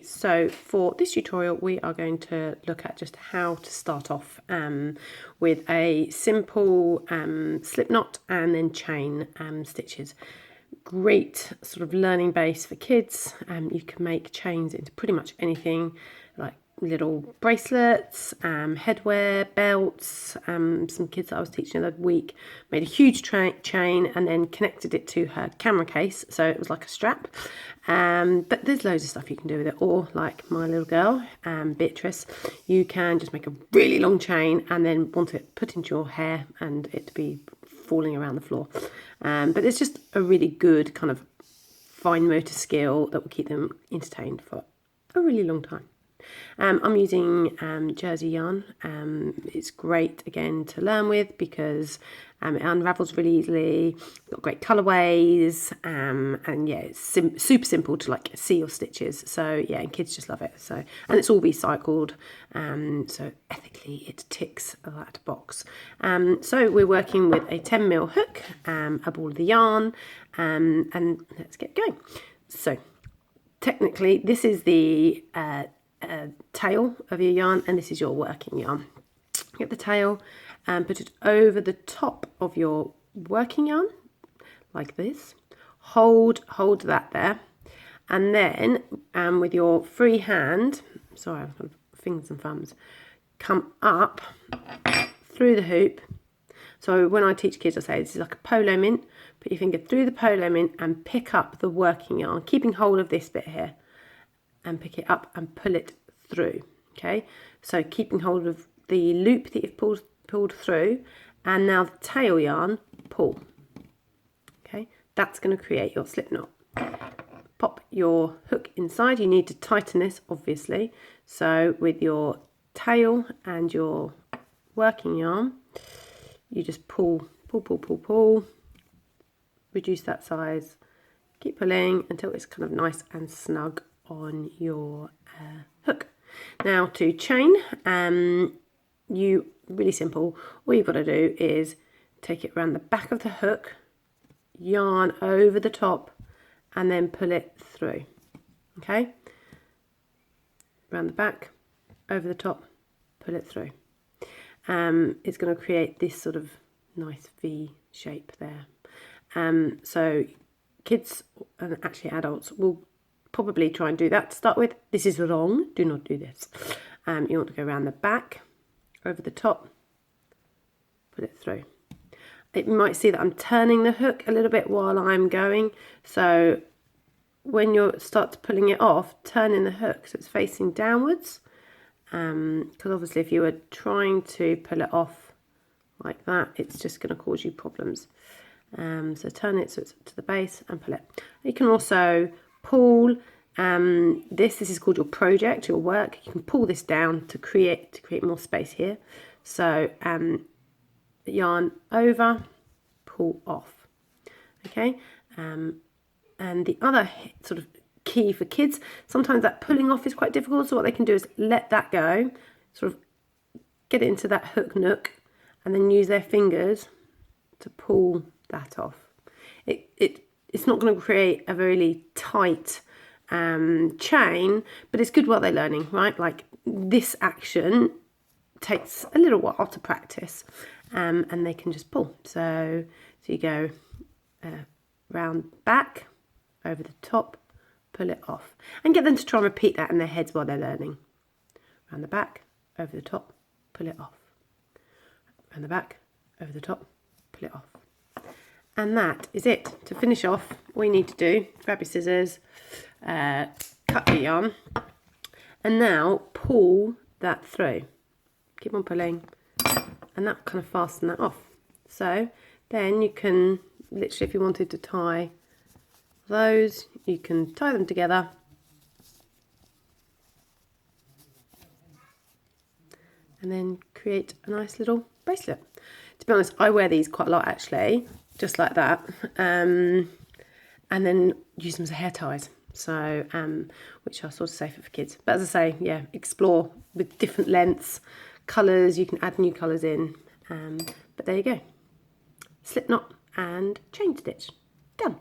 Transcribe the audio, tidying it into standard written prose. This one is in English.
So for this tutorial we are going to look at just how to start off with a simple slip knot and then chain stitches. Great sort of learning base for kids. You can make chains into pretty much anything, like little bracelets, headwear, belts. Some kids that I was teaching the other week made a huge chain and then connected it to her camera case, so it was like a strap. But there's loads of stuff you can do with it. Or like my little girl, Beatrice, you can just make a really long chain and then want it put into your hair and it to be falling around the floor. But it's just a really good kind of fine motor skill that will keep them entertained for a really long time. I'm using jersey yarn. It's great again to learn with because it unravels really easily. It's got great colourways, and yeah, it's super simple to like see your stitches. So yeah, and kids just love it. So, and it's all recycled. So ethically, it ticks that box. So we're working with a 10mm hook, a ball of the yarn, and let's get going. So technically, this is the tail of your yarn and this is your working yarn. Get the tail and put it over the top of your working yarn like this. Hold that there, and then with your free hand, sorry, I've got fingers and thumbs, come up through the hoop. So when I teach kids I say this is like a polo mint. Put your finger through the polo mint and pick up the working yarn, keeping hold of this bit here, and pick it up and pull it through. Okay, so keeping hold of the loop that you've pulled through, and now the tail yarn, pull. Okay, that's going to create your slip knot. Pop your hook inside. You need to tighten this obviously, so with your tail and your working yarn you just pull, reduce that size, keep pulling until it's kind of nice and snug on your hook. Now to chain, really simple. All you've got to do is take it around the back of the hook, yarn over the top, and then pull it through. Okay, around the back, over the top, pull it through. It's going to create this sort of nice V shape there. So kids and actually adults will probably try and do that to start with. This is wrong. Do not do this. You want to go around the back, over the top, put it through. You might see that I'm turning the hook a little bit while I'm going. So when you start pulling it off, turn in the hook so it's facing downwards. Because obviously if you were trying to pull it off like that, it's just going to cause you problems. So turn it so it's to the base and pull it. You can also pull this is called your project, your work. You can pull this down to create more space here. So yarn over, pull off. Okay, and the other sort of key for kids, sometimes that pulling off is quite difficult, so what they can do is let that go, sort of get it into that hook nook, and then use their fingers to pull that off. It's not going to create a really tight chain, but it's good while they're learning, right? Like this action takes a little while to practice, and they can just pull. So you go round back, over the top, pull it off, and get them to try and repeat that in their heads while they're learning. Round the back, over the top, pull it off. Round the back, over the top, pull it off. And that is it. To finish off, all you need to do, grab your scissors, cut your yarn, and now pull that through. Keep on pulling, and that kind of fasten that off. So then you can literally, if you wanted to tie those, you can tie them together and then create a nice little bracelet. To be honest, I wear these quite a lot actually, just like that, and then use them as hair ties, so which are sort of safer for kids. But as I say, yeah, explore with different lengths, colours. You can add new colours in, but there you go, slip knot and chain stitch done.